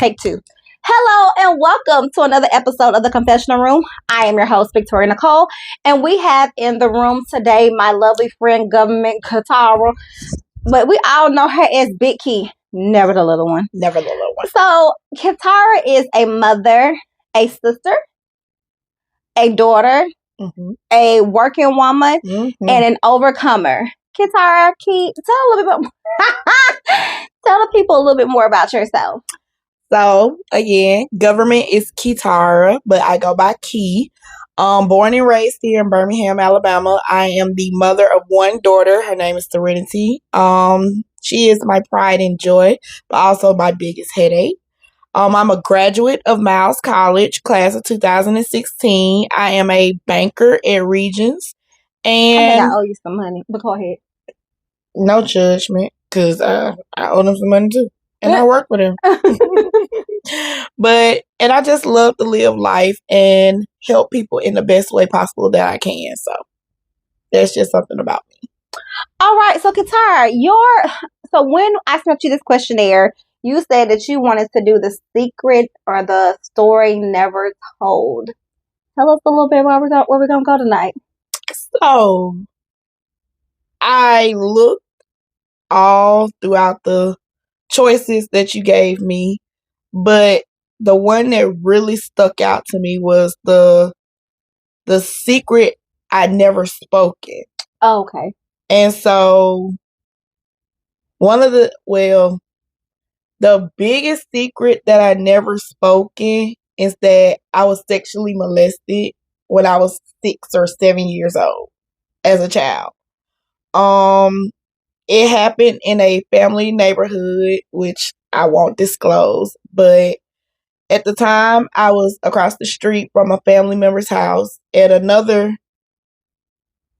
Take two. Hello and welcome to another episode of the Confessional Room. I am your host, Victoria Nicole, and we have in the room today my lovely friend, Government Katara, but we all know her as Big Key, never the little one. Never the little one. So, Katara is a mother, a sister, a daughter, a working woman, and an overcomer. Katara, tell a little bit tell the people a little bit more about yourself. So, again, government is Kitara, but I go by Key. Born and raised here in Birmingham, Alabama. I am the mother of one daughter. Her name is Serenity. She is my pride and joy, but also my biggest headache. I'm a graduate of Miles College, class of 2016. I am a banker at Regions. And I think I owe you some money, but go ahead. No judgment, because I owe them some money too. And I work with him. And I just love to live life and help people in the best way possible that I can. So that's just something about me. All right. So Katara, so when I sent you this questionnaire, you said that you wanted to do the secret or the story never told. Tell us a little bit where we're gonna go tonight. So I looked all throughout the choices that you gave me, but the one that really stuck out to me was the secret I'd never spoken. Oh, okay. And so the biggest secret that I never spoken is that I was sexually molested when I was 6 or 7 years old as a child. It happened in a family neighborhood, which I won't disclose, but at the time I was across the street from a family member's house at another,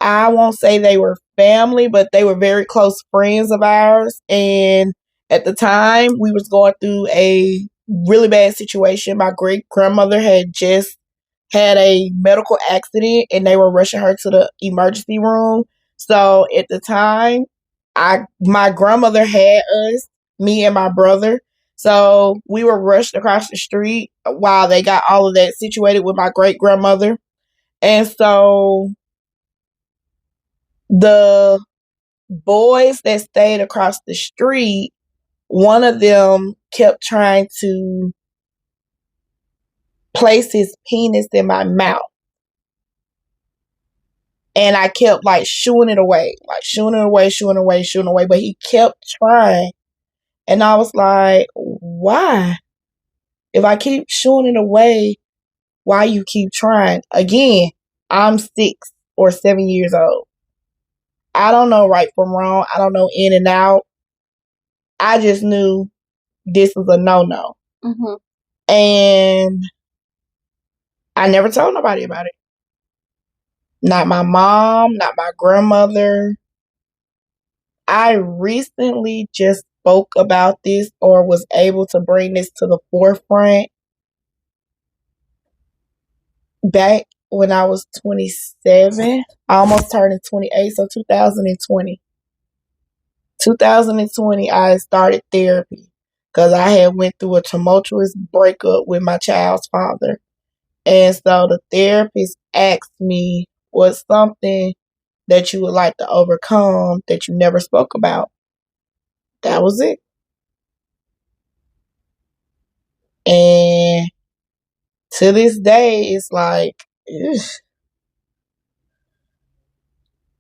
I won't say they were family, but they were very close friends of ours. And at the time we was going through a really bad situation. My great grandmother had just had a medical accident and they were rushing her to the emergency room. So at the time, my grandmother had us, me and my brother. So we were rushed across the street while they got all of that situated with my great grandmother. And so the boys that stayed across the street, one of them kept trying to place his penis in my mouth. And I kept shooing it away. But he kept trying. And I was like, why? If I keep shooing it away, why you keep trying? Again, I'm 6 or 7 years old. I don't know right from wrong. I don't know in and out. I just knew this was a no-no. And I never told nobody about it. Not my mom, not my grandmother. I recently just spoke about this or was able to bring this to the forefront back when I was 27. I almost turned 28, so 2020. 2020, I started therapy because I had went through a tumultuous breakup with my child's father. And so the therapist asked me, what's something that you would like to overcome that you never spoke about? That was it. And to this day, it's like, ugh,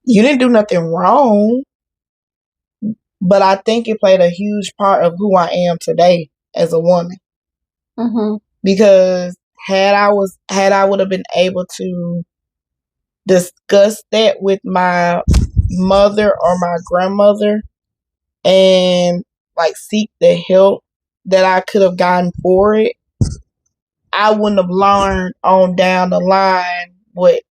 you didn't do nothing wrong. But I think it played a huge part of who I am today as a woman. Because had I would have been able to discuss that with my mother or my grandmother and seek the help that I could have gotten for it, I wouldn't have learned on down the line what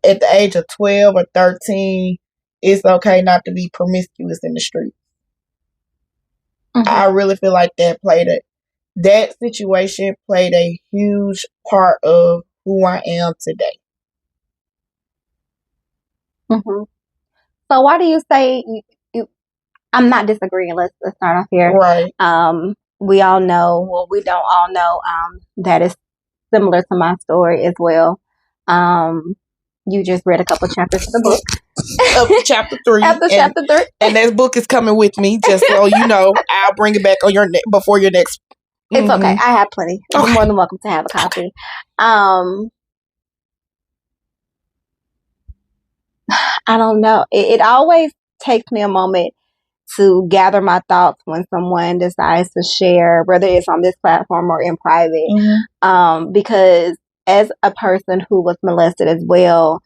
at the age of 12 or 13 it's okay not to be promiscuous in the street. I really feel like that situation played a huge part of who I am today. So why do you say you I'm not disagreeing. Let's start off here. Right. we all know, well, we don't all know, that is similar to my story as well. You just read a couple chapters of the book. Up to chapter 3. Chapter 3. And that book is coming with me, just so you know. I'll bring it back on before your next. It's okay. I have plenty. Okay. You're more than welcome to have a copy. Okay. I don't know. It always takes me a moment to gather my thoughts when someone decides to share, whether it's on this platform or in private. Because as a person who was molested as well,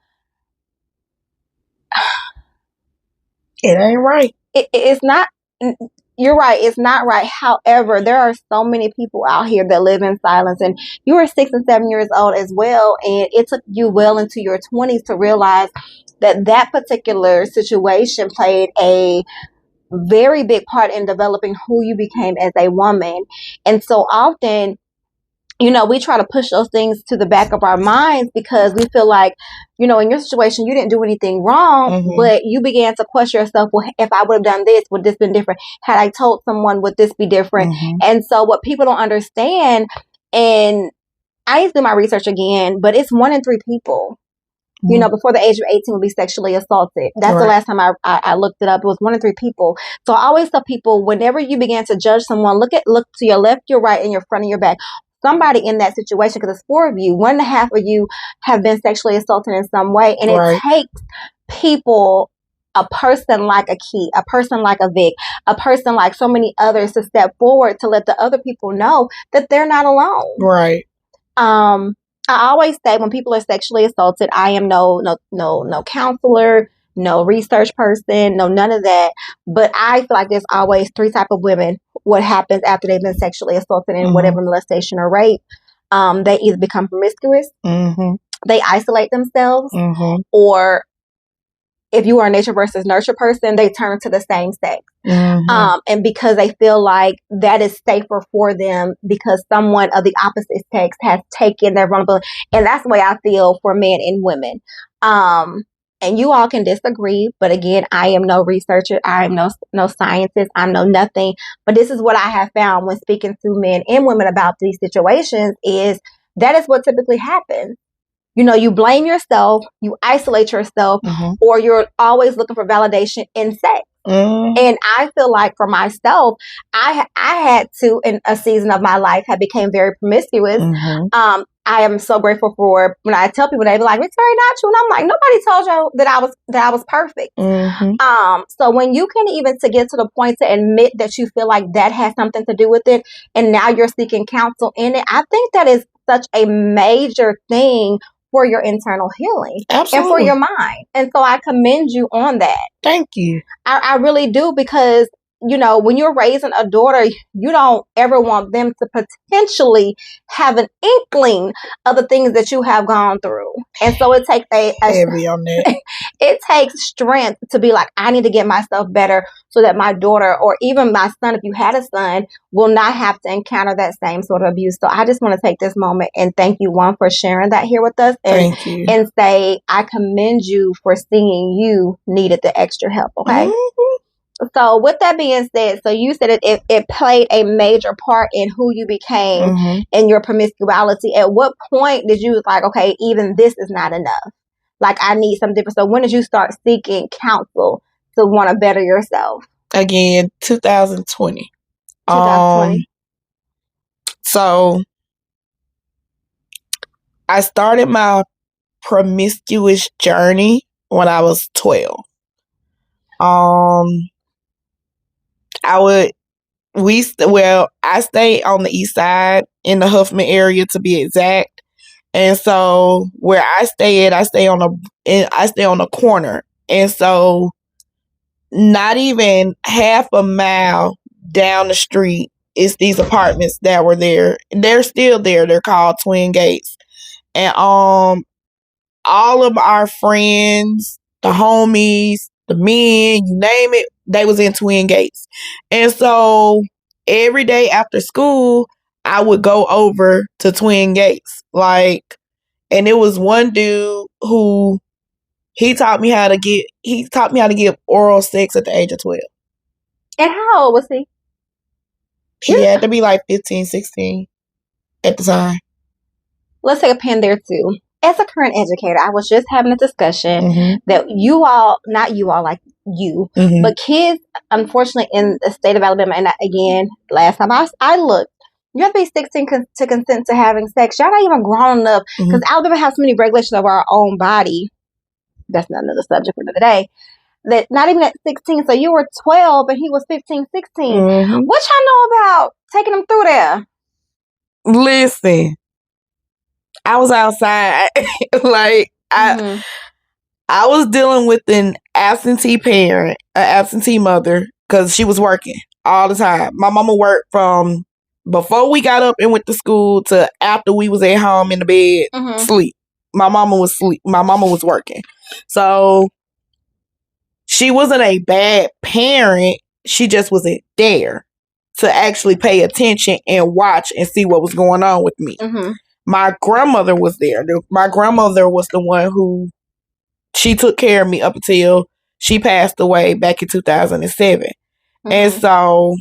it ain't right. It's not. You're right. It's not right. However, there are so many people out here that live in silence, and you were 6 and 7 years old as well, and it took you well into your 20s to realize that particular situation played a very big part in developing who you became as a woman. And so often, we try to push those things to the back of our minds because we feel like, in your situation, you didn't do anything wrong, but you began to question yourself, well, if I would have done this, would this been different? Had I told someone, would this be different? And so what people don't understand, and I need to do my research again, but it's 1 in 3 people, before the age of 18 will be sexually assaulted. That's the last time I looked it up. It was 1 in 3 people. So I always tell people, whenever you begin to judge someone, look to your left, your right, and your front and your back. Somebody in that situation, because it's 4 of you, 1.5 of you have been sexually assaulted in some way. And it takes people, a person like a Key, a person like a Vic, a person like so many others to step forward to let the other people know that they're not alone. Right. I always say when people are sexually assaulted, I am no counselor, no research person, no none of that. But I feel like there's always 3 types of women. What happens after they've been sexually assaulted in whatever molestation or rape? They either become promiscuous, they isolate themselves, or if you are a nature versus nurture person, they turn to the same sex. And because they feel like that is safer for them because someone of the opposite sex has taken their vulnerability. And that's the way I feel for men and women. And you all can disagree, but again, I am no researcher. I am no scientist. I'm no nothing. But this is what I have found when speaking to men and women about these situations is that is what typically happens. You blame yourself, you isolate yourself, or you're always looking for validation in sex. And I feel like for myself, I had to, in a season of my life, I became very promiscuous. I am so grateful for when I tell people, they be like, it's very natural. And I'm like, nobody told you that I was perfect. So when you can even to get to the point to admit that you feel like that has something to do with it, and now you're seeking counsel in it, I think that is such a major thing for your internal healing. Absolutely. And for your mind. And so I commend you on that. Thank you. I really do, because when you're raising a daughter, you don't ever want them to potentially have an inkling of the things that you have gone through. And so it takes heavy on that. It takes strength to be like, I need to get myself better so that my daughter, or even my son, if you had a son, will not have to encounter that same sort of abuse. So I just want to take this moment and thank you, one, for sharing that here with us. And, thank you. And say, I commend you for seeing you needed the extra help. Okay. So with that being said, so you said it played a major part in who you became and your promiscuity. At what point did you like, okay, even this is not enough? Like, I need something different. So when did you start seeking counsel to want to better yourself? Again, 2020. 2020. So I started my promiscuous journey when I was 12. I stay on the east side in the Huffman area, to be exact. And so where I stay on the corner. And so not even half a mile down the street is these apartments that were there. They're still there. They're called Twin Gates. And all of our friends, the homies, the men, you name it, they was in Twin Gates. And so every day after school, I would go over to Twin Gates. And it was one dude who he taught me how to give oral sex at the age of 12. And how old was he? He had to be like 15, 16 at the time. Let's take a pen there too. As a current educator, I was just having a discussion that you all, not you all, like you, but kids, unfortunately, in the state of Alabama, and again, last time I looked, you have to be 16 to consent to having sex. Y'all not even grown enough, because Alabama has so many regulations of our own body. That's not another subject for the day. That not even at 16, so you were 12 and he was 15, 16. What y'all know about taking them through there? Listen, I was outside. Like, I was dealing with an absentee parent, an absentee mother, because she was working all the time. My mama worked from before we got up and went to school to after we was at home in the bed, sleep. My mama was sleep. My mama was working. So she wasn't a bad parent. She just wasn't there to actually pay attention and watch and see what was going on with me. My grandmother was there. My grandmother was the one who, she took care of me up until she passed away back in 2007. And so,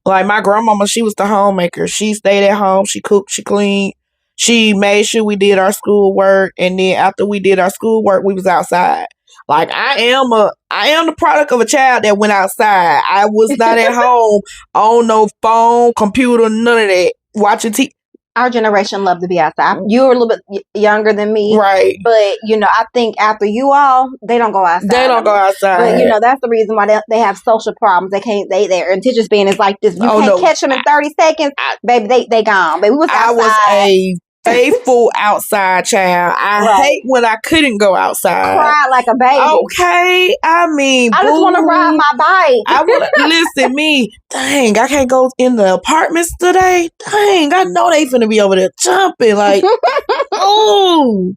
like, my grandmama, she was the homemaker. She stayed at home. She cooked. She cleaned. She made sure we did our schoolwork. And then after we did our schoolwork, we was outside. Like, I am the product of a child that went outside. I was not at home on no phone, computer, none of that, watching TV. Our generation loved to be outside. You were a little bit younger than me. Right. But, I think after you all, they don't go outside. They don't go outside. But, that's the reason why they have social problems. They can't, their attention span is like this. You can't catch them in 30 seconds. Baby, they gone. Baby, we was outside. I was a faithful outside child. I hate when I couldn't go outside. Cry like a baby. Okay. I mean, I just want to ride my bike. I want to listen. Me, dang, I can't go in the apartments today. Dang, I know they finna be over there jumping like, oh.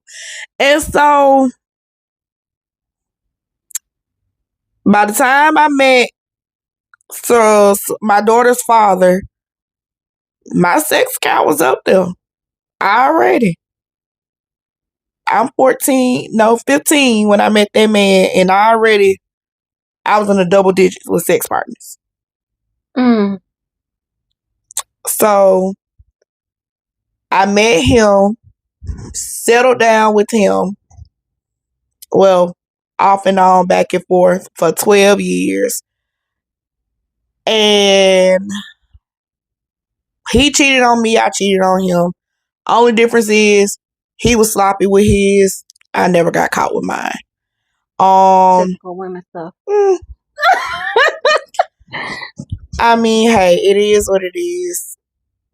And so, by the time I met my daughter's father, my sex count was up there. Already. I'm 15 when I met that man, and I was in the double digits with sex partners. So I met him, settled down with him, well, off and on, back and forth for 12 years. And he cheated on me, I cheated on him. Only difference is he was sloppy with his. I never got caught with mine. Typical women stuff. I mean, hey, it is what it is.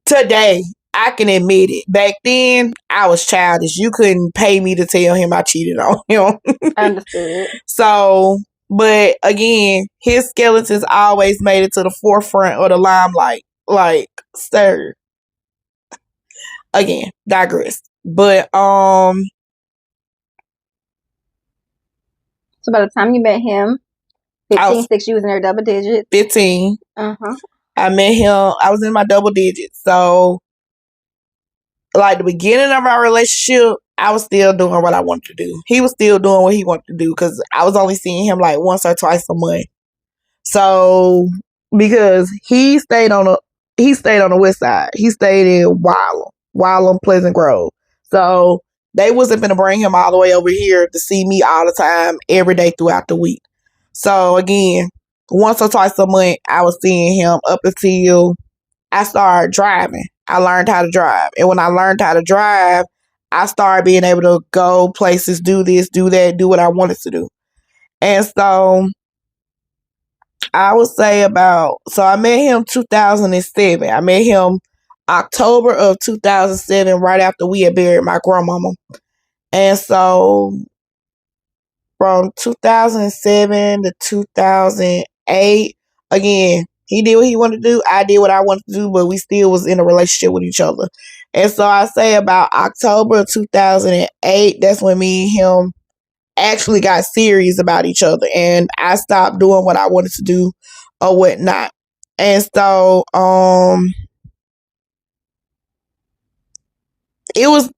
Today, I can admit it. Back then, I was childish. You couldn't pay me to tell him I cheated on him. Understood. So, but again, his skeletons always made it to the forefront of the limelight. Like, sir. Again, digress. But so by the time you met him, 15, 6, you was in their double digits. 15. I met him. I was in my double digits. So, like, the beginning of our relationship, I was still doing what I wanted to do. He was still doing what he wanted to do because I was only seeing him like once or twice a month. So, because he stayed on the west side. He stayed in Wylam, Pleasant Grove. So they wasn't going to bring him all the way over here to see me all the time, every day throughout the week. So again, once or twice a month, I was seeing him up until I started driving. I learned how to drive. And when I learned how to drive, I started being able to go places, do this, do that, do what I wanted to do. And so I would say so I met him 2007. I met him October of 2007, right after we had buried my grandmama. And so from 2007 to 2008, again, he did what he wanted to do. I did what I wanted to do, but we still was in a relationship with each other. And so I say about October of 2008, that's when me and him actually got serious about each other, and I stopped doing what I wanted to do or whatnot. And so it was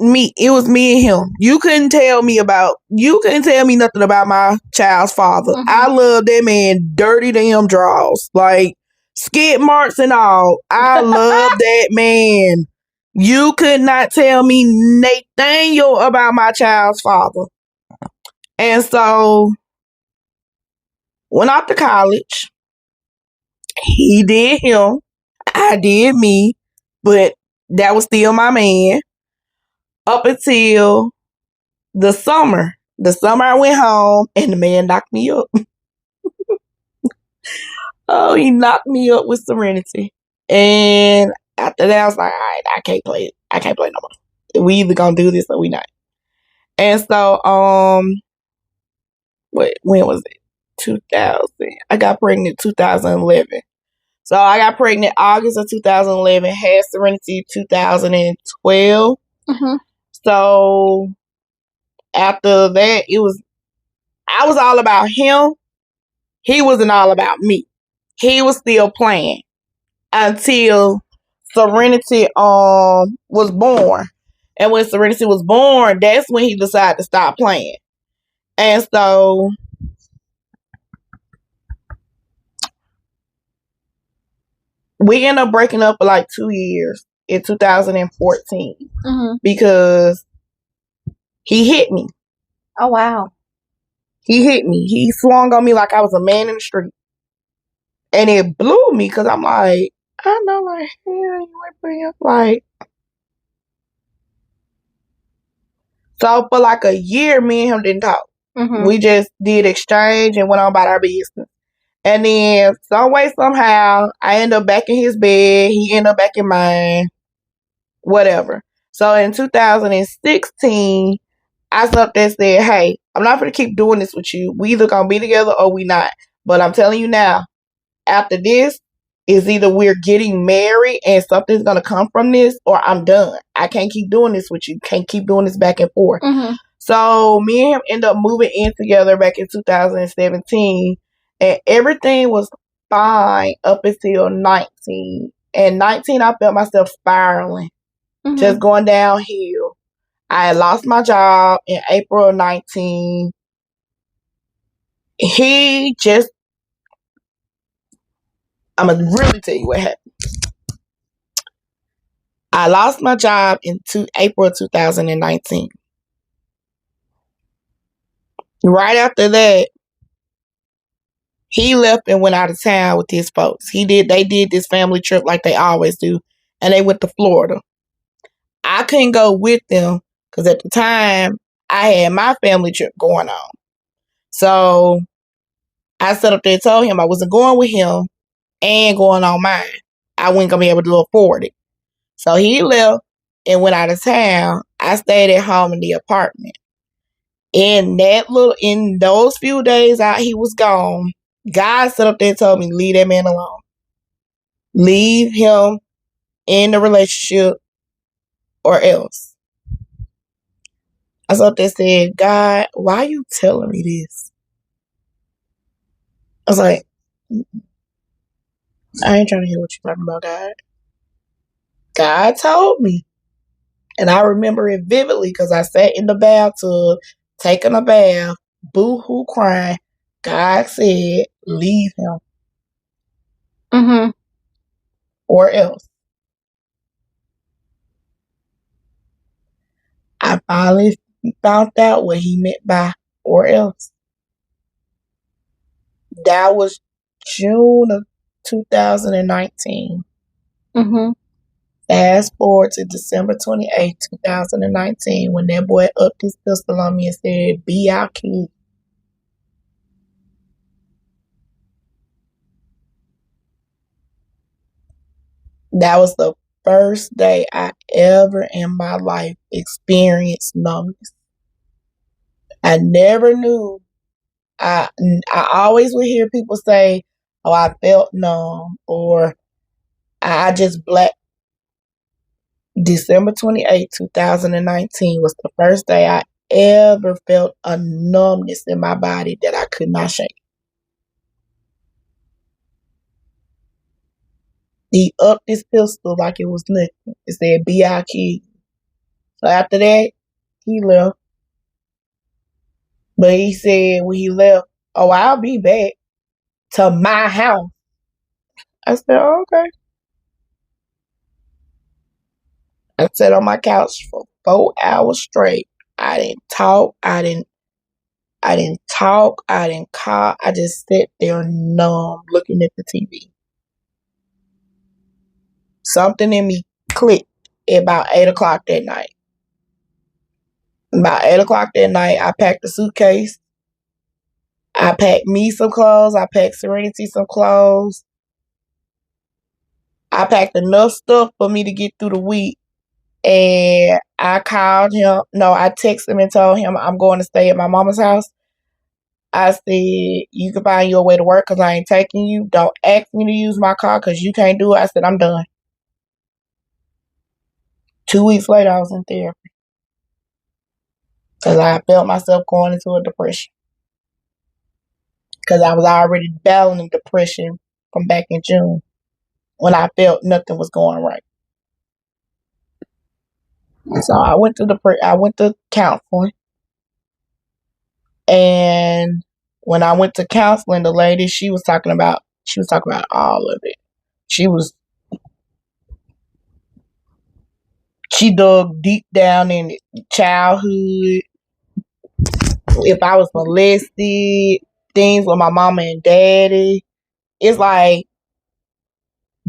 me and him. You couldn't tell me nothing about my child's father. I love that man dirty damn draws. Like, skid marks and all. I love that man. You could not tell me Nathaniel about my child's father. And so, went off to college. He did him. I did me. But that was still my man. Up until the summer. The summer I went home and the man knocked me up. Oh, he knocked me up with Serenity. And after that, I was like, all right, I can't play it. I can't play no more. We either gonna do this or we not. And so, when was it? 2000. I got pregnant 2011. So I got pregnant August of 2011, had Serenity 2012. Mm-hmm. So after that, I was all about him. He wasn't all about me. He was still playing until Serenity was born. And when Serenity was born, that's when he decided to stop playing. And so we ended up breaking up for like 2 years in 2014 because he hit me. Oh, wow. He hit me. He swung on me like I was a man in the street. And it blew me because I'm like, I know, like, hell, you ain't bring up, like. So for like a year, me and him didn't talk. Mm-hmm. We just did exchange and went on about our business. And then some way, somehow, I end up back in his bed. He end up back in mine. Whatever. So in 2016, I slept there and said, hey, I'm not going to keep doing this with you. We either going to be together or we not. But I'm telling you now, after this, is either we're getting married and something's going to come from this or I'm done. I can't keep doing this with you. Can't keep doing this back and forth. Mm-hmm. So me and him end up moving in together back in 2017 and everything was fine up until 19. And 19, I felt myself spiraling, just going downhill. I had lost my job in April of 19. I'm going to really tell you what happened. I lost my job in April 2019. Right after that, he left and went out of town with his folks. They did this family trip like they always do, and they went to Florida. I couldn't go with them because at the time, I had my family trip going on. So I sat up there and told him I wasn't going with him and going on mine. I wasn't going to be able to afford it. So he left and went out of town. I stayed at home in the apartment. In those few days out he was gone, God sat up there and told me, leave that man alone. Leave him in the relationship or else. I sat up there and said, God, why are you telling me this? I was like, I ain't trying to hear what you're talking about, God. God told me. And I remember it vividly because I sat in the bathtub, taking a bath, boo-hoo crying. God said, leave him. Mm-hmm. Or else. I finally found out what he meant by or else. That was June of 2019. Mm-hmm. Fast forward to December 28th, 2019, when that boy upped his pistol on me and said, be our kid. That was the first day I ever in my life experienced numbness. I never knew. I always would hear people say, oh, I felt numb, or I just blacked. December 28th, 2019 was the first day I ever felt a numbness in my body that I could not shake. He upped his pistol like it was nothing. It said, be our kid. So after that, he left. But he said when he left, oh, I'll be back to my house. I said, oh, okay. I sat on my couch for 4 hours straight. I didn't talk. I didn't talk. I didn't call. I just sat there numb looking at the TV. Something in me clicked at about 8 o'clock that night. About 8 o'clock that night, I packed a suitcase. I packed me some clothes. I packed Serenity some clothes. I packed enough stuff for me to get through the week. And I called him. No, I texted him and told him I'm going to stay at my mama's house. I said, you can find your way to work because I ain't taking you. Don't ask me to use my car because you can't do it. I said, I'm done. 2 weeks later, I was in therapy because I felt myself going into a depression because I was already battling depression from back in June when I felt nothing was going right. So I went to counseling, and when I went to counseling, the lady she was talking about all of it. She dug deep down in childhood. If I was molested, things with my mama and daddy. It's like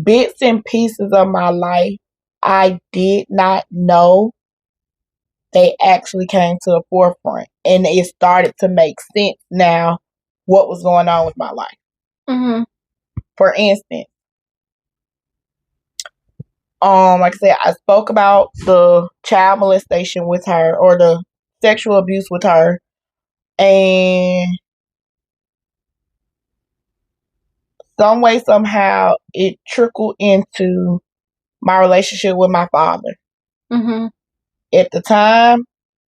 bits and pieces of my life I did not know they actually came to the forefront. And it started to make sense now what was going on with my life. Mm-hmm. For instance, like I said, I spoke about the child molestation with her or the sexual abuse with her. And some way, somehow, it trickled into my relationship with my father. Mm-hmm. At the time,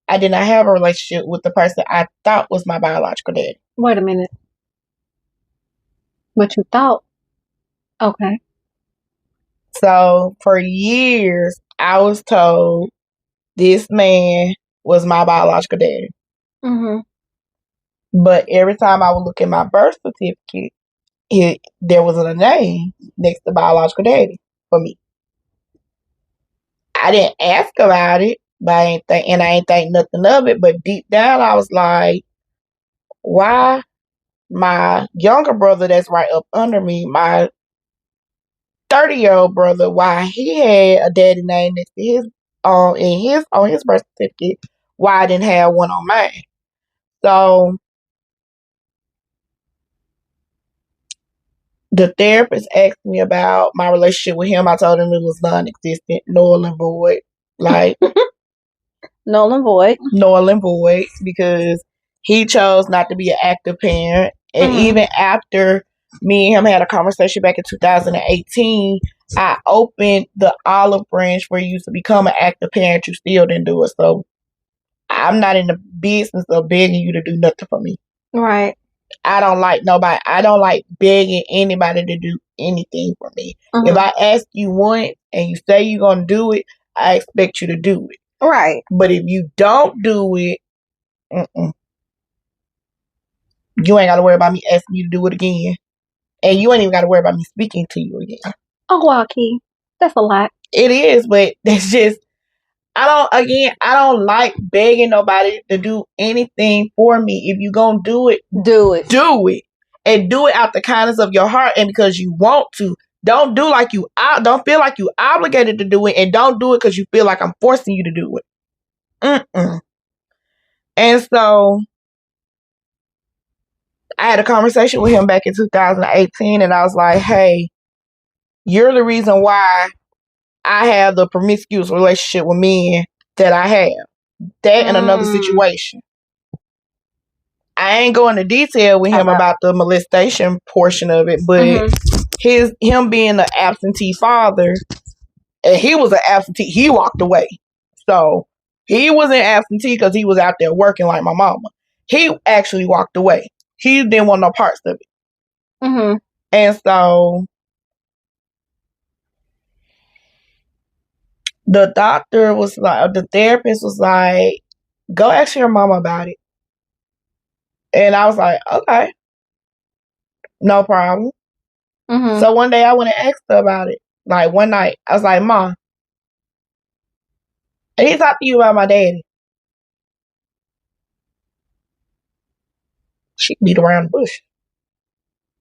I did not have a relationship with the person I thought was my biological daddy. Wait a minute. What you thought? Okay. So for years, I was told this man was my biological daddy. Mm-hmm. But every time I would look at my birth certificate, there was a name next to biological daddy for me. I didn't ask about it, but I ain't think nothing of it. But deep down, I was like, why my younger brother that's right up under me, my 30-year-old brother, why he had a daddy name next to his on his birth certificate, why I didn't have one on mine. So the therapist asked me about my relationship with him. I told him it was non-existent, null and void. Like null and void. Null and void because he chose not to be an active parent. And even after me and him had a conversation back in 2018, I opened the olive branch where you used to become an active parent. You still didn't do it. So I'm not in the business of begging you to do nothing for me. Right. I don't like nobody. I don't like begging anybody to do anything for me. If I ask you once and you say you're going to do it, I expect you to do it. Right. But if you don't do it, you ain't got to worry about me asking you to do it again. And you ain't even got to worry about me speaking to you again. Oh, wow, Key. That's a lot. It is, but that's just, I don't like begging nobody to do anything for me. If you going to do it. Do it. And do it out the kindness of your heart and because you want to. Don't feel like you obligated to do it, and don't do it because you feel like I'm forcing you to do it. And so I had a conversation with him back in 2018, and I was like, hey, you're the reason why I have the promiscuous relationship with men that I have. That and another situation. I ain't going into detail with him about the molestation portion of it, but him being an absentee father, and he was an absentee, he walked away. So he wasn't absentee because he was out there working like my mama. He actually walked away. He didn't want no parts of it. And so the therapist was like, go ask your mama about it. And I was like, okay, no problem. Mm-hmm. So one day I went and asked her about it. Like one night, I was like, "Mom, I need to talk to you about my daddy." She beat around the bush.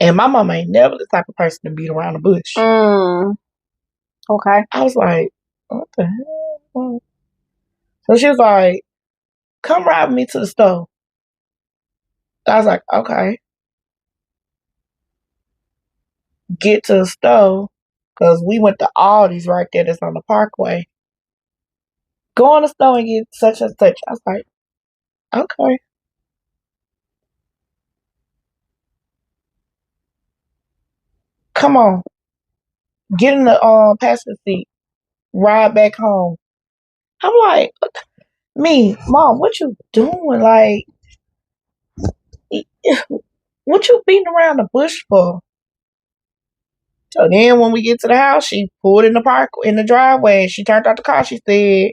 And my mama ain't never the type of person to beat around the bush. Okay. I was like, what the hell? So she was like, come ride with me to the store. I was like, okay. Get to the store, because we went to Aldi's right there that's on the parkway. Go in the store and get such and such. I was like, okay. Come on. Get in the passenger seat. Ride back home. I'm like, me, Mom, what you doing? Like, what you beating around the bush for? So then when we get to the house, she pulled in the driveway, and she turned out the car. She said,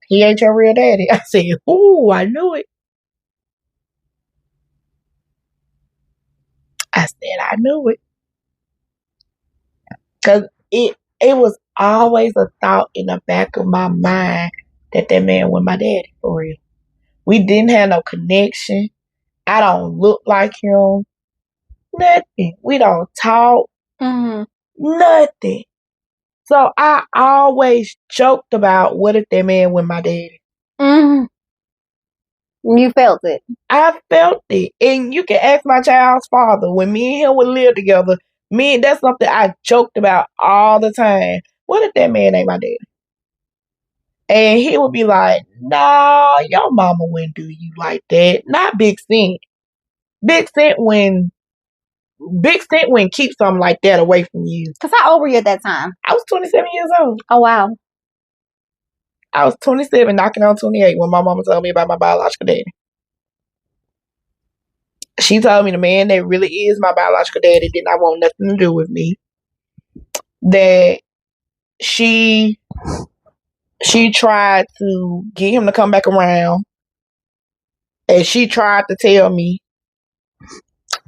he ain't your real daddy. I said, ooh, I knew it. I said, I knew it. Because it was always a thought in the back of my mind that man was my daddy for real. We didn't have no connection. I don't look like him. Nothing. We don't talk. Mm-hmm. Nothing. So I always joked about, what if that man was my daddy? Mm-hmm. You felt it. I felt it. And you can ask my child's father. When me and him would live together, that's something I joked about all the time. What if that man ain't my daddy? And he would be like, nah, your mama wouldn't do you like that. Not Big Cent. Big Cent when keep something like that away from you. Because how old were you at that time? I was 27 years old. Oh, wow. I was 27, knocking on 28 when my mama told me about my biological daddy. She told me the man that really is my biological daddy did not want nothing to do with me. That she tried to get him to come back around. And she tried to tell me,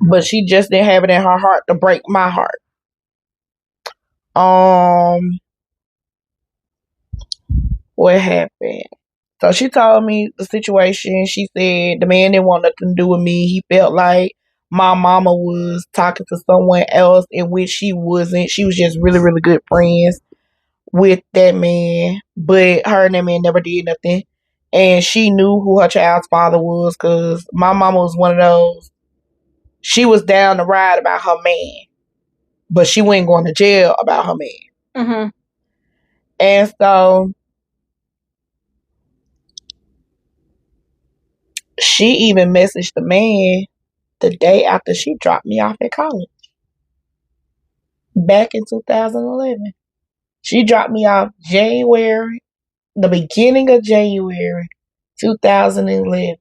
but she just didn't have it in her heart to break my heart. What happened? So she told me the situation. She said the man didn't want nothing to do with me. He felt like my mama was talking to someone else, in which she wasn't. She was just really, really good friends with that man. But her and that man never did nothing. And she knew who her child's father was, because my mama was one of those. She was down the ride about her man, but she wasn't going to jail about her man. Mm-hmm. And so she even messaged the man the day after she dropped me off at college. Back in 2011. She dropped me off the beginning of January 2011.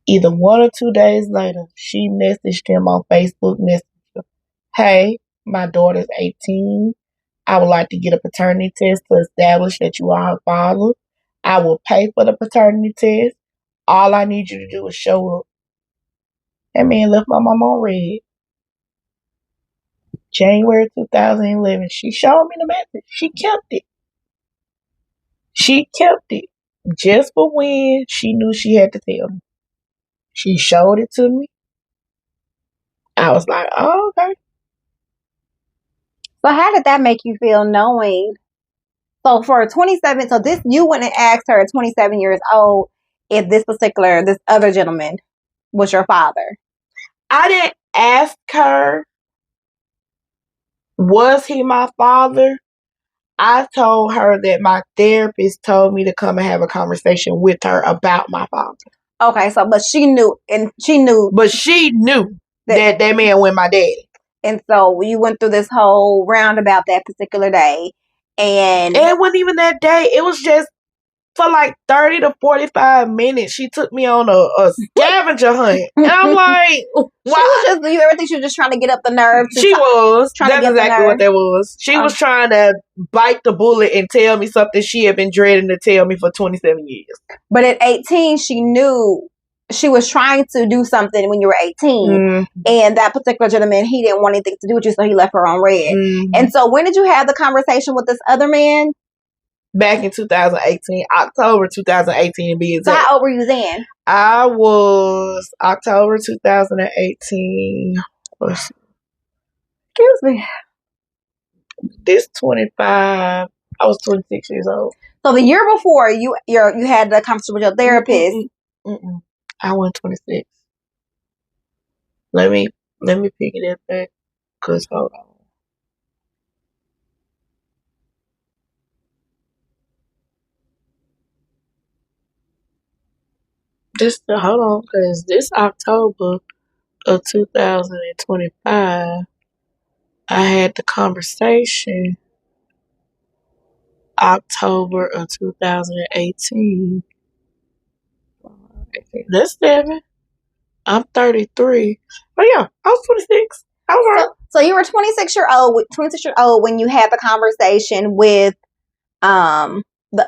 Either 1 or 2 days later, she messaged him on Facebook Messenger. Hey, my daughter's 18. I would like to get a paternity test to establish that you are her father. I will pay for the paternity test. All I need you to do is show up. That man left my mama on red. January 2011. She showed me the message. She kept it. She kept it. Just for when she knew she had to tell me. She showed it to me. I was like, oh, okay. So how did that make you feel, knowing? So for 27, so this, you went and asked her at 27 years old if this other gentleman was your father. I didn't ask her, was he my father? I told her that my therapist told me to come and have a conversation with her about my father. Okay, so but she knew that man was my daddy. And so you went through this whole roundabout that particular day, and it wasn't even that day. It was just for like 30 to 45 minutes. She took me on a scavenger hunt. And I'm like, why? You ever think she was just trying to get up the nerve? That's exactly what that was. She was trying to bite the bullet and tell me something she had been dreading to tell me for 27 years. But at 18, she knew she was trying to do something when you were 18, and that particular gentleman, he didn't want anything to do with you, so he left her on red. And so when did you have the conversation with this other man? Back in 2018, October 2018 to be exact. So how old were you then? I was October 2018. Excuse me. This 25. I was 26 years old. So the year before you had the conversation with your therapist. I went 26. Let me pick it up back. Cause hold on. Hold on, cause this October of 2025, I had the conversation. October of 2018. That's 7. I'm 33. But yeah, I was 26. I was right. So you were 26 years old when you had the conversation with the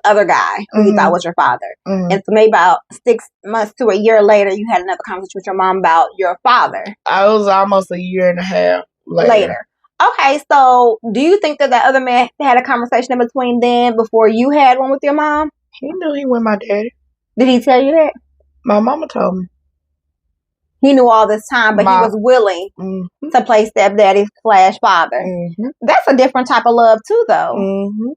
other guy who you thought was your father. And so maybe about 6 months to a year later, you had another conversation with your mom about your father. I was almost a year and a half later. Okay, so do you think that other man had a conversation in between then before you had one with your mom? He knew he was my daddy. Did he tell you that? My mama told me. He knew all this time, but he was willing to play stepdaddy / father. That's a different type of love too, though.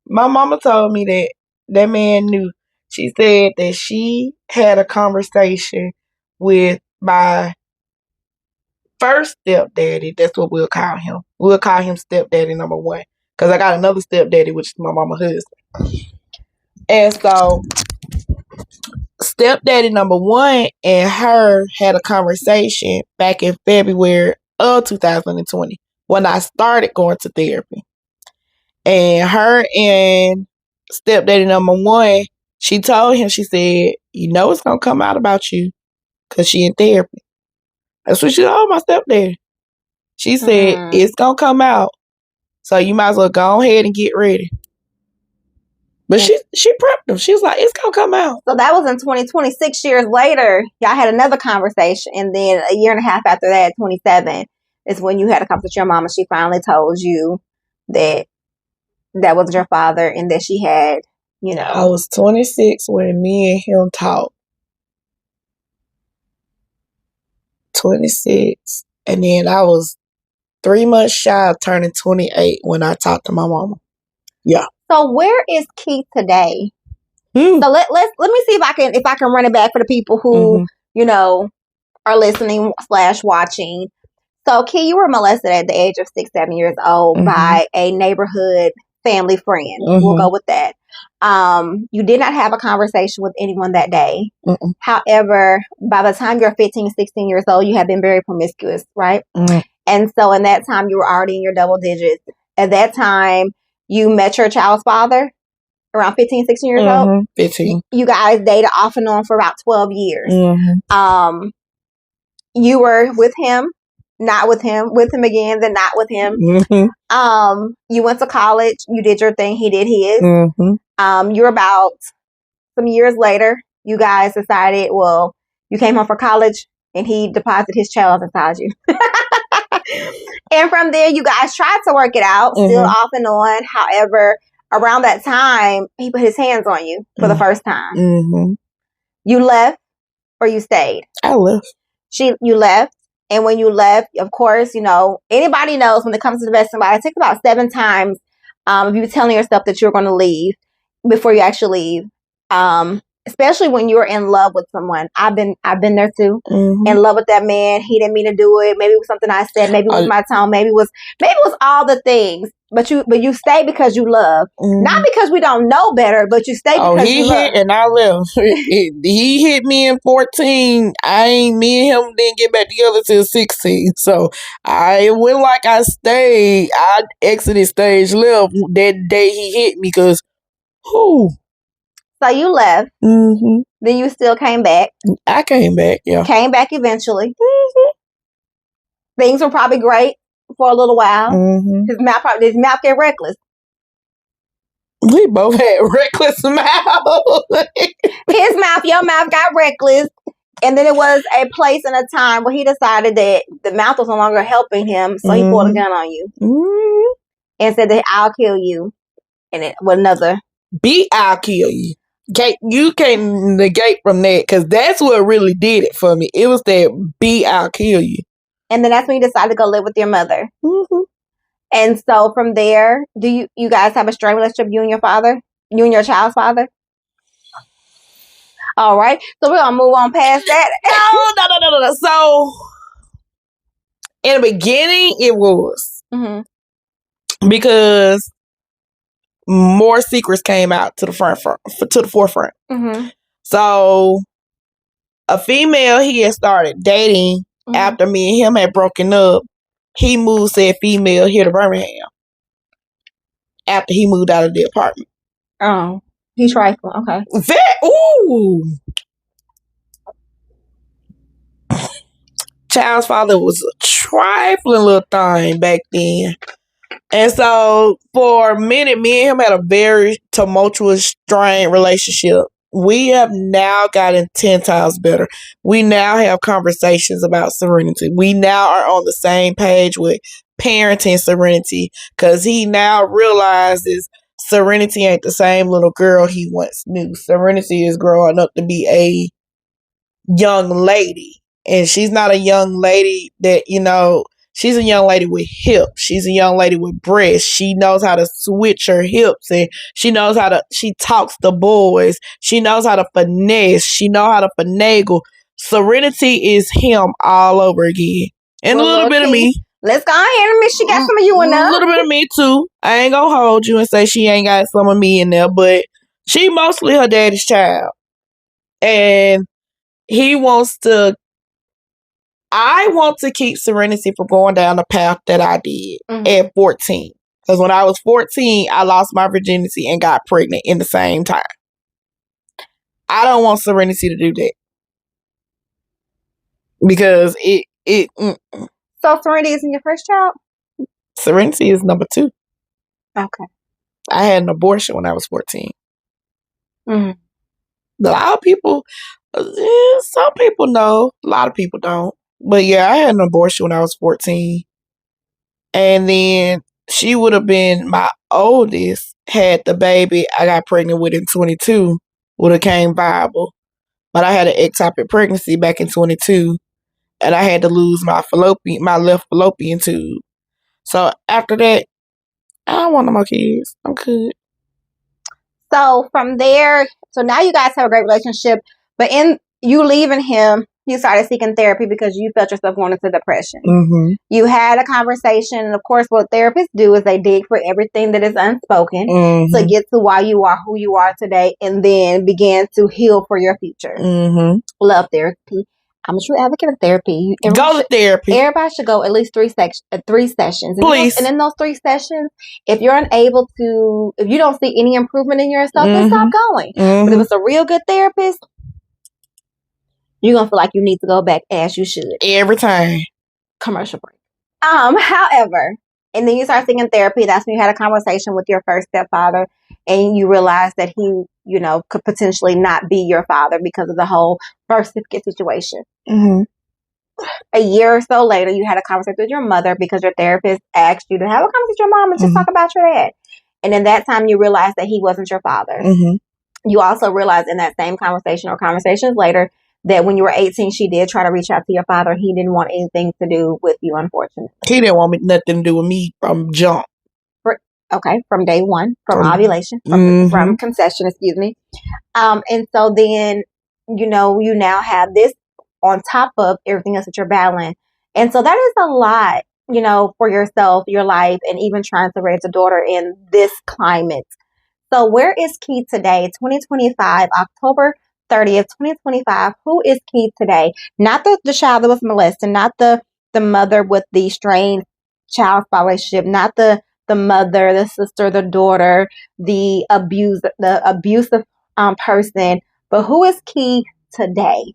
My mama told me that man knew. She said that she had a conversation with my first stepdaddy. That's what we'll call him. We'll call him stepdaddy number 1. Because I got another stepdaddy, which is my mama's husband. And so stepdaddy number 1 and her had a conversation back in February of 2020 when I started going to therapy. And her and stepdaddy number 1, she told him, she said, you know it's going to come out about you because she in therapy. That's what she told my stepdaddy. She said, it's going to come out. So you might as well go ahead and get ready. But she prepped him. She was like, it's going to come out. So that was in 2020. 6 years later, y'all had another conversation. And then a year and a half after that, 27, is when you had a conversation with your mama. She finally told you that was your father and that she had, you know. I was 26 when me and him talked. 26. And then I was 3 months shy of turning 28 when I talked to my mama. Yeah. So where is Keith today? So let me see if I can run it back for the people who you know are listening / watching. So Keith, you were molested at the age of 6, 7 years old by a neighborhood family friend. We'll go with that. You did not have a conversation with anyone that day. However, by the time you're 15, 16 years old, you have been very promiscuous, right? And so in that time, you were already in your double digits. At that time, you met your child's father around 15, 16 years old? 15. You guys dated off and on for about 12 years. You were with him, not with him again, then not with him. You went to college. You did your thing. He did his. You're about some years later, you guys decided, well, you came home for college and he deposited his child inside you. And from there, you guys tried to work it out, still off and on. However, around that time, he put his hands on you for the first time. You left or you stayed? I left. You left. And when you left, of course, you know, anybody knows when it comes to the best somebody, it takes about 7 times of you telling yourself that you're going to leave before you actually leave. Especially when you're in love with someone. I've been there too. In love with that man. He didn't mean to do it. Maybe it was something I said. Maybe it was my tone. Maybe it was all the things. But you stay because you love. Not because we don't know better, but you stay because you love. He hit and I left. He hit me in 14. Me and him didn't get back together till 16. So I went like I stayed. I exited stage left that day he hit me because who? So you left. Then you still came back. I came back, yeah. Came back eventually. Things were probably great for a little while. His mouth get reckless. We both had reckless mouth. His mouth, your mouth got reckless. And then it was a place and a time where he decided that the mouth was no longer helping him, so he pulled a gun on you and said that I'll kill you. And it with another I'll kill you. You can't negate from that because that's what really did it for me. It was that I'll kill you. And then that's when you decided to go live with your mother. And so from there, do you guys have a strained relationship, you and your father? You and your child's father? All right. So we're going to move on past that. No. So, in the beginning, it was. Because more secrets came out to the forefront. So, a female he had started dating after me and him had broken up. He moved said female here to Birmingham after he moved out of the apartment. Oh, he's trifling. Okay. Child's father was a trifling little thing back then. And so for a minute, me and him had a very tumultuous, strained relationship. We have now gotten 10 times better. We now have conversations about serenity. We now are on the same page with parenting serenity because he now realizes serenity ain't the same little girl he once knew. Serenity is growing up to be a young lady. And she's not a young lady that, she's a young lady with hips. She's a young lady with breasts. She knows how to switch her hips and she talks to boys. She knows how to finesse. She knows how to finagle. Serenity is him all over again. And a little bit of me. Let's go ahead and she got some of you in there. A little bit of me too. I ain't gonna hold you and say she ain't got some of me in there, but she mostly her daddy's child. And I want to keep serenity from going down the path that I did at 14. Because when I was 14, I lost my virginity and got pregnant in the same time. I don't want serenity to do that. Because So serenity isn't your first child? Serenity is number 2. Okay. I had an abortion when I was 14. A lot of people, some people know, a lot of people don't. But yeah, I had an abortion when I was 14. And then she would have been my oldest had the baby I got pregnant with in 22 would have came viable. But I had an ectopic pregnancy back in 22 and I had to lose my left fallopian tube. So after that, I don't want no more kids. I'm good. So from there, so now you guys have a great relationship, but in you leaving him, you started seeking therapy because you felt yourself going into depression. You had a conversation, and of course, what therapists do is they dig for everything that is unspoken to get to why you are who you are today, and then begin to heal for your future. Love therapy. I'm a true advocate of therapy. Go to therapy. Everybody should go at least 3 sessions. Please. And in those 3 sessions, if you're unable to, if you don't see any improvement in yourself, then stop going. But if it's a real good therapist, you're going to feel like you need to go back as you should. Every time. Commercial break. However, and then you start seeking therapy. That's when you had a conversation with your first stepfather and you realized that he, could potentially not be your father because of the whole birth certificate situation. A year or so later, you had a conversation with your mother because your therapist asked you to have a conversation with your mom and just talk about your dad. And in that time, you realized that he wasn't your father. You also realized in that same conversation or conversations later that when you were 18, she did try to reach out to your father. He didn't want anything to do with you, unfortunately. He didn't want nothing to do with me from jump. From day one, from ovulation, from conception, excuse me. And so then, you now have this on top of everything else that you're battling. And so that is a lot, for yourself, your life, and even trying to raise a daughter in this climate. So where is Key today? 2025, October 30th, 2025. Who is Key today? Not the child that was molested, not the mother with the strained child relationship, not the mother, the sister, the daughter, the abusive person, but who is Key today?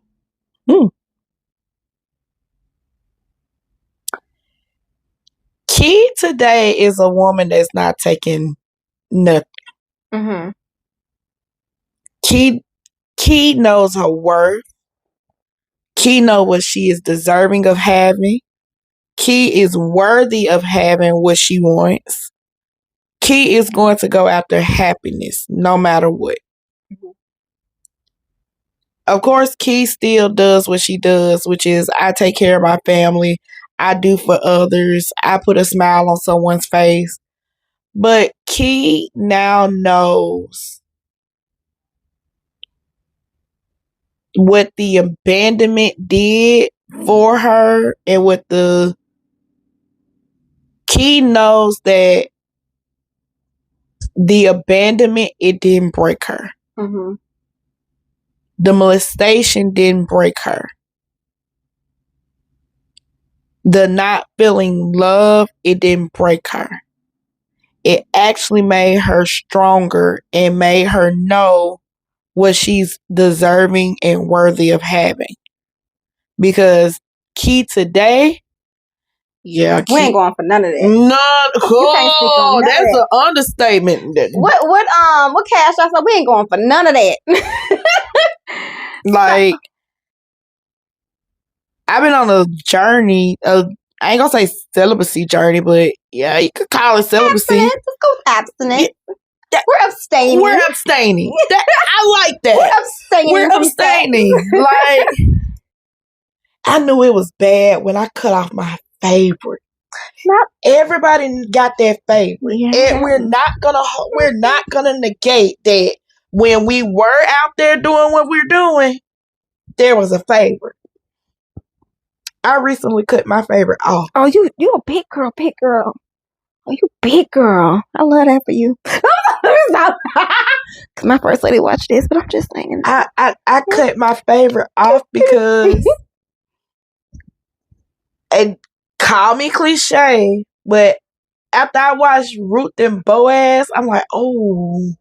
Key today is a woman that's not taking nothing. Key knows her worth. Key know what she is deserving of having. Key is worthy of having what she wants. Key is going to go after happiness no matter what. Of course, Key still does what she does, which is I take care of my family. I do for others. I put a smile on someone's face. But Key now knows what the abandonment did for her, and what the Key knows that the abandonment, it didn't break her. Mm-hmm. The molestation didn't break her. The not feeling love, it didn't break her. It actually made her stronger and made her know what she's deserving and worthy of having. Because Key today, yeah, we ain't going for none of that. No, that's an understatement. What cash I said? We ain't going for none of that. Like, I've been on a journey of, I ain't gonna say celibacy journey, but yeah, you could call it celibacy. Abstinence. Let's go with abstinence. Yeah, we're abstaining. We're abstaining. I like that. We're abstaining. Like, I knew it was bad when I cut off my favorite. Everybody got their favorite, and we're not gonna negate that when we were out there doing what we're doing, there was a favorite. I recently cut my favorite off. Oh, you a big girl. Oh, you big girl. I love that for you. My first lady watched this, but I'm just saying. I cut my favorite off because, and call me cliche, but after I watched Ruth and Boaz, I'm like, oh,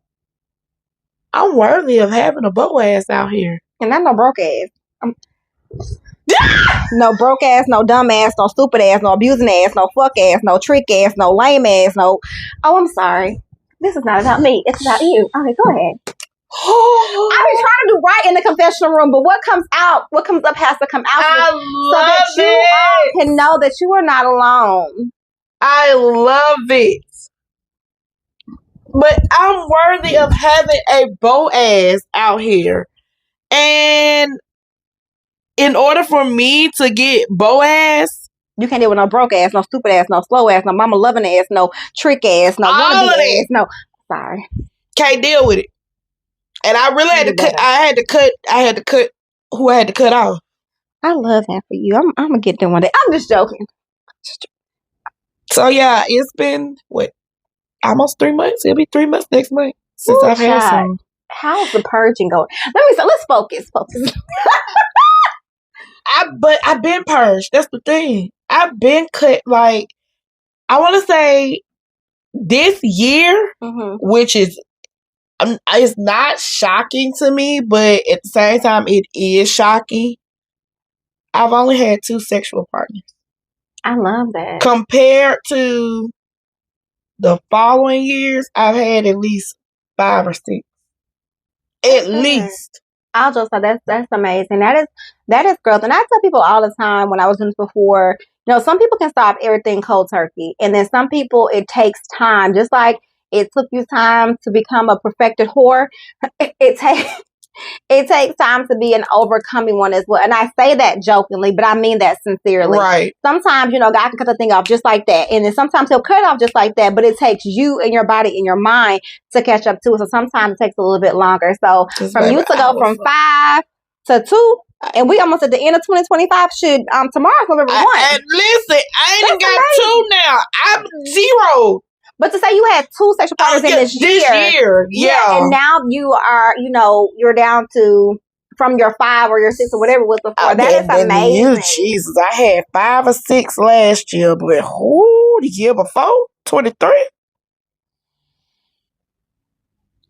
I'm worthy of having a Boaz out here. And not no broke ass. No broke ass, no dumb ass, no stupid ass, no abusing ass, no fuck ass, no trick ass, no lame ass, no. Oh, I'm sorry. This is not about me. It's about you. Okay, go ahead. I've been trying to do right in the confessional room, but what comes up has to come out. So that you can know that you are not alone. I love it. But I'm worthy of having a Boaz out here. And in order for me to get Boaz, you can't deal with no broke ass, no stupid ass, no slow ass, no mama loving ass, no trick ass, no wannabe ass, no. Sorry, can't deal with it. And I really had to cut. I had to cut who I had to cut off. I love that for you. I'm gonna get there one day. I'm just joking. So yeah, it's been almost 3 months. It'll be 3 months next month since I've had some. How's the purging going? Let's focus. But I've been purged. That's the thing. I've been cut. Like, I want to say this year, which is, it's not shocking to me, but at the same time, it is shocking. I've only had 2 sexual partners. I love that. Compared to the following years, I've had at least 5 or 6. At least. I'll just say that's amazing. That is growth. And I tell people all the time when I was doing this before, some people can stop everything cold turkey. And then some people, it takes time. Just like it took you time to become a perfected whore, it takes time to be an overcoming one as well. And I say that jokingly, but I mean that sincerely. Right. Sometimes, God can cut the thing off just like that. And then sometimes he'll cut it off just like that. But it takes you and your body and your mind to catch up to it. So sometimes it takes a little bit longer. So from you to go from 5 to 2, and we almost at the end of 2025. Tomorrow's November 1. And listen, I ain't got amazing. 2 now. I'm 0. But to say you had 2 sexual partners in this year. Yeah. And now you are, you're down to, from your 5 or your 6 or whatever was before. That is amazing. Jesus, I had 5 or 6 last year, but the year before, 23,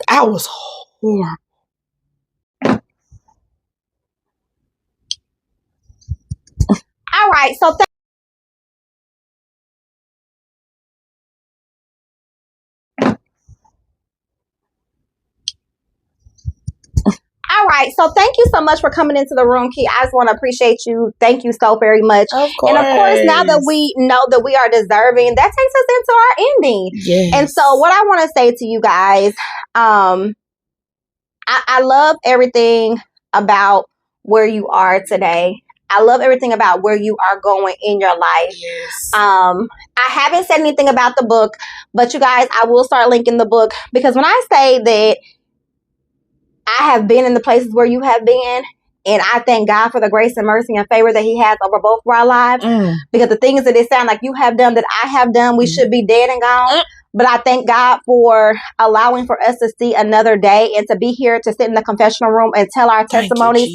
I was horrible. All right, so right. So thank you so much for coming into the room, Key. I just want to appreciate you. Thank you so very much. Of course. And of course, now that we know that we are deserving, that takes us into our ending. Yes. And so what I want to say to you guys, I love everything about where you are today. I love everything about where you are going in your life. Yes. I haven't said anything about the book, but you guys, I will start linking the book, because when I say that I have been in the places where you have been, and I thank God for the grace and mercy and favor that He has over both of our lives. Because the things that it sound like you have done that I have done, we should be dead and gone. But I thank God for allowing for us to see another day and to be here to sit in the confessional room and tell our testimonies.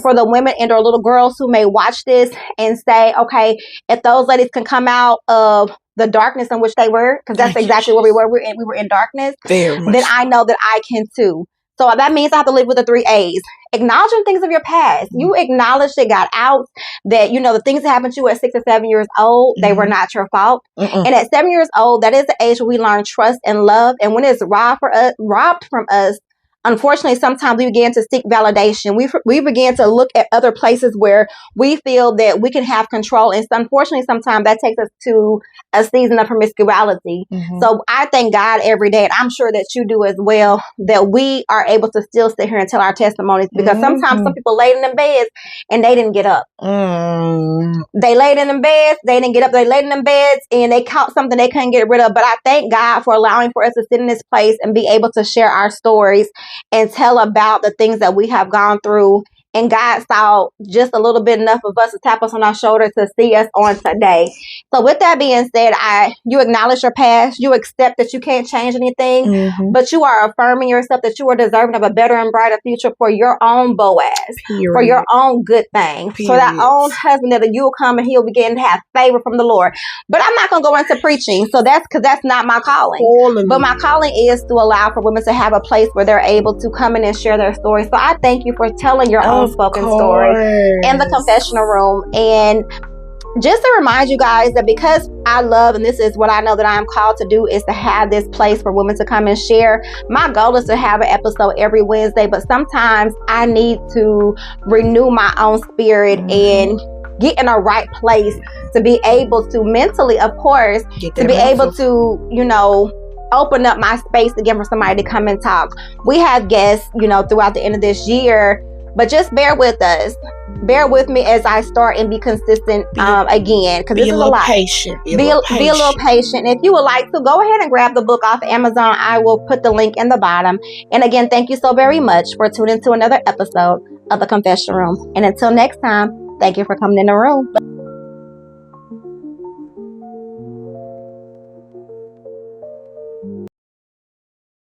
For the women and or little girls who may watch this and say, okay, if those ladies can come out of the darkness in which they were, because that's exactly where we were. We were in darkness. Then I know that I can too. So that means I have to live with the 3 A's. Acknowledging things of your past. You acknowledge that got out, that, you know, the things that happened to you at 6 or 7 years old, they were not your fault. And at 7 years old, that is the age where we learn trust and love. And when it's robbed from us, unfortunately, sometimes we begin to seek validation. We begin to look at other places where we feel that we can have control. And unfortunately, sometimes that takes us to a season of promiscuity. So I thank God every day, and I'm sure that you do as well, that we are able to still sit here and tell our testimonies, because sometimes some people laid in them beds and they didn't get up. They laid in them beds, they didn't get up. They laid in them beds and they caught something they couldn't get rid of. But I thank God for allowing for us to sit in this place and be able to share our stories and tell about the things that we have gone through. And God saw just a little bit enough of us to tap us on our shoulder to see us on today. So with that being said, you acknowledge your past. You accept that you can't change anything, but you are affirming yourself that you are deserving of a better and brighter future for your own Boaz, for your own good thing, for that own husband, that you'll come and he'll begin to have favor from the Lord. But I'm not going to go into preaching. So that's because that's not my calling. But my calling is to allow for women to have a place where they're able to come in and share their story. So I thank you for telling your own spoken story in the confessional room. And just to remind you guys that because I love, and this is what I know that I am called to do, is to have this place for women to come and share. My goal is to have an episode every Wednesday, but sometimes I need to renew my own spirit and get in a right place to be able to mentally, of course, to be able to, you know, open up my space again for somebody to come and talk. We have guests, you know, throughout the end of this year, but just bear with us. Bear with me as I start and be consistent again, because this is a lot. Be a little patient. If you would like to, go ahead and grab the book off Amazon. I will put the link in the bottom. And again, thank you so very much for tuning to another episode of The Confession Room. And until next time, thank you for coming in the room.